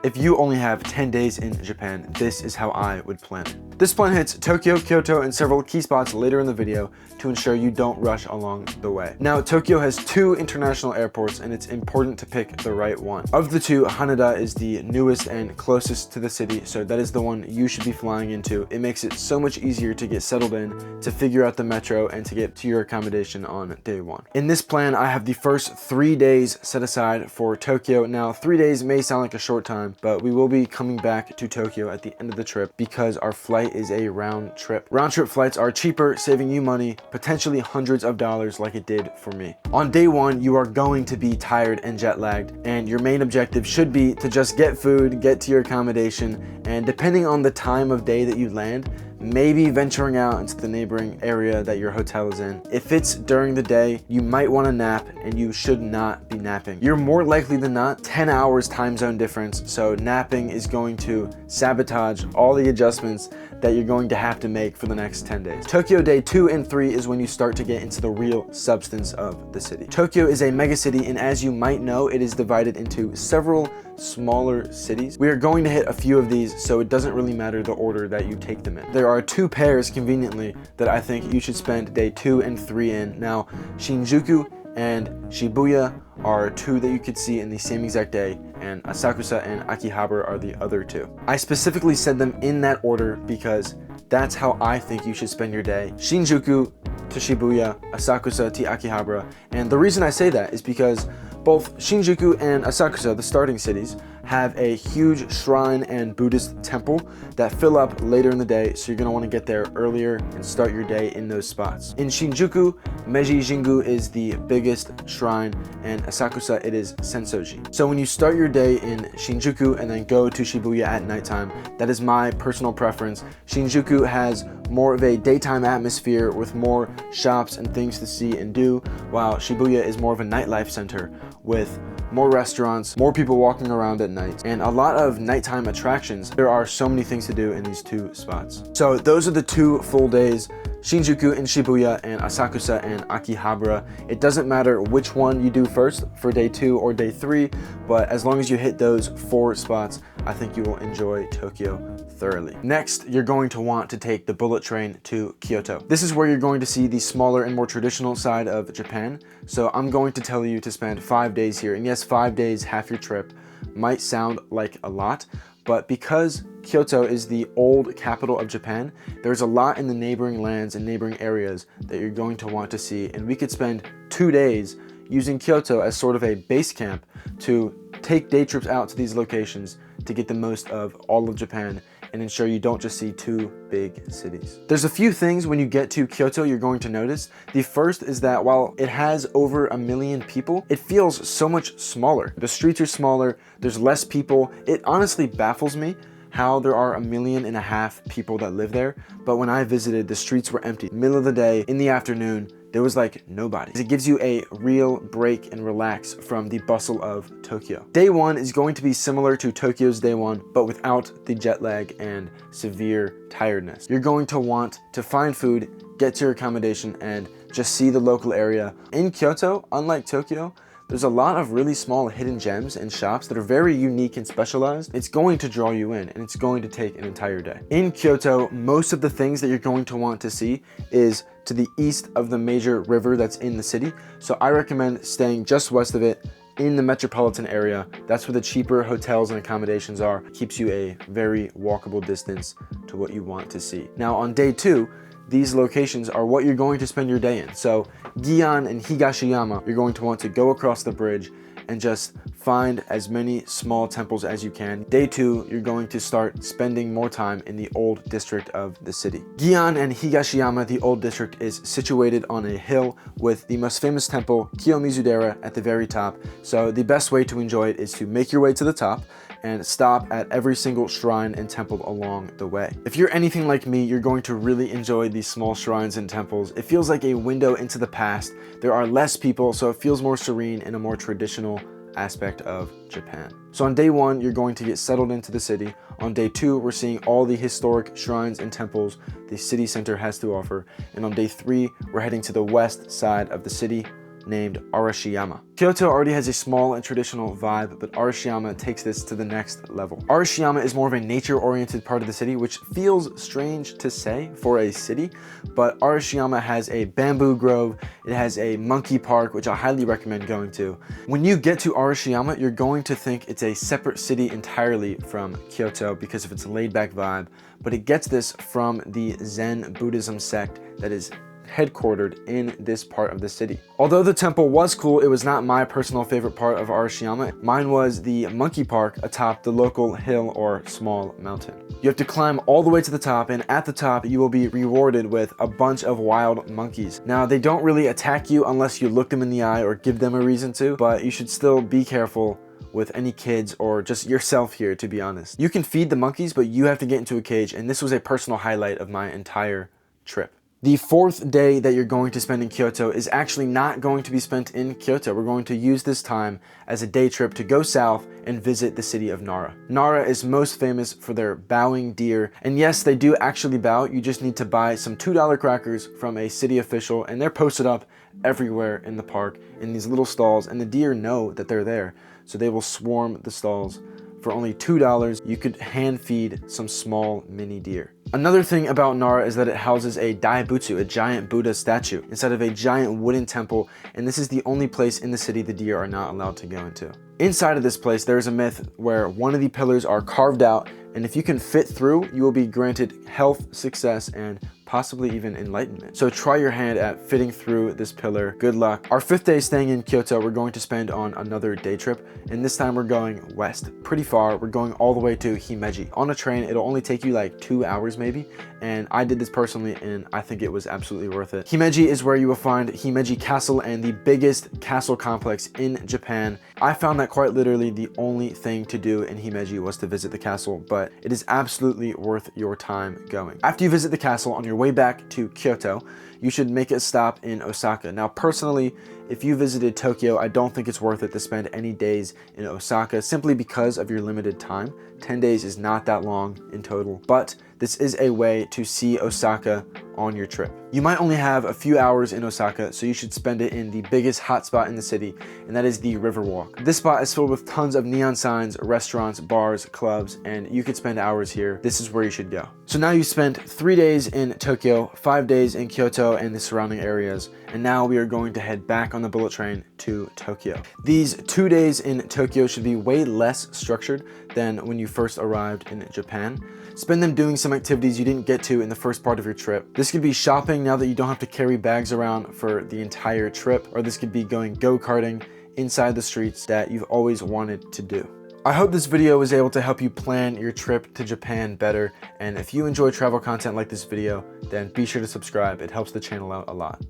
If you only have 10 days in Japan, this is how I would plan it. This plan hits Tokyo, Kyoto, and several key spots later in the video to ensure you don't rush along the way. Now, Tokyo has 2 international airports, and it's important to pick the right one. Of the 2, Haneda is the newest and closest to the city, so that is the one you should be flying into. It makes it so much easier to get settled in, to figure out the metro, and to get to your accommodation on day 1. In this plan, I have the first 3 days set aside for Tokyo. Now, 3 days may sound like a short time, but we will be coming back to Tokyo at the end of the trip because our flight is a round trip. Round trip flights are cheaper, saving you money, potentially hundreds of dollars like it did for me. On day 1, you are going to be tired and jet lagged, and your main objective should be to just get food, get to your accommodation, and depending on the time of day that you land, maybe venturing out into the neighboring area that your hotel is in. If it's during the day, you might want to nap, and you should not be napping. You're more likely than not 10 hours time zone difference, so napping is going to sabotage all the adjustments that you're going to have to make for the next 10 days. Tokyo day 2 and 3 is when you start to get into the real substance of the city. Tokyo is a megacity, and as you might know, it is divided into several smaller cities. We are going to hit a few of these, so it doesn't really matter the order that you take them in. There are 2 pairs, conveniently, that I think you should spend day 2 and 3 in. Now, Shinjuku and Shibuya are 2 that you could see in the same exact day, and Asakusa and Akihabara are the other 2. I specifically said them in that order because that's how I think you should spend your day. Shinjuku to Shibuya, Asakusa to Akihabara, and the reason I say that is because both Shinjuku and Asakusa, the starting cities, have a huge shrine and Buddhist temple that fill up later in the day, so you're going to want to get there earlier and start your day in those spots. In Shinjuku, Meiji Jingu is the biggest shrine, and Asakusa it is Sensoji. So when you start your day in Shinjuku and then go to Shibuya at nighttime, that is my personal preference. Shinjuku has more of a daytime atmosphere with more shops and things to see and do, while Shibuya is more of a nightlife center with more restaurants, more people walking around at night, and a lot of nighttime attractions. There are so many things to do in these 2 spots. So those are the 2 full days, Shinjuku and Shibuya and Asakusa and Akihabara. It doesn't matter which one you do first for day 2 or day 3, but as long as you hit those 4 spots, I think you will enjoy Tokyo thoroughly. Next, you're going to want to take the bullet train to Kyoto. This is where you're going to see the smaller and more traditional side of Japan. So I'm going to tell you to spend 5 days here. And yes, 5 days, half your trip, might sound like a lot, but because Kyoto is the old capital of Japan, there's a lot in the neighboring lands and neighboring areas that you're going to want to see. And we could spend 2 days using Kyoto as sort of a base camp to take day trips out to these locations to get the most of all of Japan and ensure you don't just see 2 big cities. There's a few things when you get to Kyoto you're going to notice. The first is that while it has over 1 million people, it feels so much smaller. The streets are smaller, there's less people. It honestly baffles me how there are 1.5 million people that live there, but when I visited, the streets were empty. Middle of the day, in the afternoon, there was like nobody. It gives you a real break and relax from the bustle of Tokyo. Day 1 is going to be similar to Tokyo's day 1, but without the jet lag and severe tiredness. You're going to want to find food, get to your accommodation, and just see the local area. In Kyoto, unlike Tokyo, there's a lot of really small hidden gems and shops that are very unique and specialized. It's going to draw you in, and it's going to take an entire day. In Kyoto, most of the things that you're going to want to see is to the east of the major river that's in the city. So I recommend staying just west of it in the metropolitan area. That's where the cheaper hotels and accommodations are. Keeps you a very walkable distance to what you want to see. Now on day 2, these locations are what you're going to spend your day in. So Gion and Higashiyama, you're going to want to go across the bridge and just find as many small temples as you can. Day 2, you're going to start spending more time in the old district of the city. Gion and Higashiyama, the old district, is situated on a hill with the most famous temple, Kiyomizu-dera, at the very top. So the best way to enjoy it is to make your way to the top and stop at every single shrine and temple along the way. If you're anything like me, you're going to really enjoy these small shrines and temples. It feels like a window into the past. There are less people, so it feels more serene and a more traditional aspect of Japan. So on day 1, you're going to get settled into the city. On day 2, we're seeing all the historic shrines and temples the city center has to offer. And on day 3, we're heading to the west side of the city named Arashiyama. Kyoto already has a small and traditional vibe, but Arashiyama takes this to the next level. Arashiyama is more of a nature-oriented part of the city, which feels strange to say for a city, but Arashiyama has a bamboo grove, it has a monkey park, which I highly recommend going to. When you get to Arashiyama, you're going to think it's a separate city entirely from Kyoto because of its laid-back vibe, but it gets this from the Zen Buddhism sect that is headquartered in this part of the city. Although the temple was cool, it was not my personal favorite part of Arashiyama. Mine was the monkey park atop the local hill or small mountain. You have to climb all the way to the top, and at the top you will be rewarded with a bunch of wild monkeys. Now, they don't really attack you unless you look them in the eye or give them a reason to, but you should still be careful with any kids or just yourself here, to be honest. You can feed the monkeys, but you have to get into a cage, and this was a personal highlight of my entire trip. The fourth day that you're going to spend in Kyoto is actually not going to be spent in Kyoto. We're going to use this time as a day trip to go south and visit the city of Nara. Nara is most famous for their bowing deer, and yes, they do actually bow. You just need to buy some $2 crackers from a city official, and they're posted up everywhere in the park in these little stalls, and the deer know that they're there, so they will swarm the stalls. For only $2, you could hand feed some small mini deer. Another thing about Nara is that it houses a Daibutsu, a giant Buddha statue, instead of a giant wooden temple, and this is the only place in the city the deer are not allowed to go into. Inside of this place, there is a myth where one of the pillars are carved out, and if you can fit through, you will be granted health, success, and possibly even enlightenment. So try your hand at fitting through this pillar. Good luck. Our fifth day staying in Kyoto, we're going to spend on another day trip, and this time we're going west, pretty far. We're going all the way to Himeji. On a train, it'll only take you like 2 hours maybe, and I did this personally, and I think it was absolutely worth it. Himeji is where you will find Himeji Castle and the biggest castle complex in Japan. I found that quite literally the only thing to do in Himeji was to visit the castle, but it is absolutely worth your time going. After you visit the castle, on your way back to Kyoto, you should make a stop in Osaka. Now, personally, if you visited Tokyo, I don't think it's worth it to spend any days in Osaka simply because of your limited time. 10 days is not that long in total, but this is a way to see Osaka on your trip. You might only have a few hours in Osaka, so you should spend it in the biggest hotspot in the city, and that is the Riverwalk. This spot is filled with tons of neon signs, restaurants, bars, clubs, and you could spend hours here. This is where you should go. So now you spent 3 days in Tokyo, 5 days in Kyoto and the surrounding areas, and now we are going to head back on the bullet train to Tokyo. These 2 days in Tokyo should be way less structured than when you first arrived in Japan. Spend them doing some activities you didn't get to in the first part of your trip. This could be shopping now that you don't have to carry bags around for the entire trip, or this could be going go-karting inside the streets that you've always wanted to do. I hope this video was able to help you plan your trip to Japan better, and if you enjoy travel content like this video, then be sure to subscribe. It helps the channel out a lot.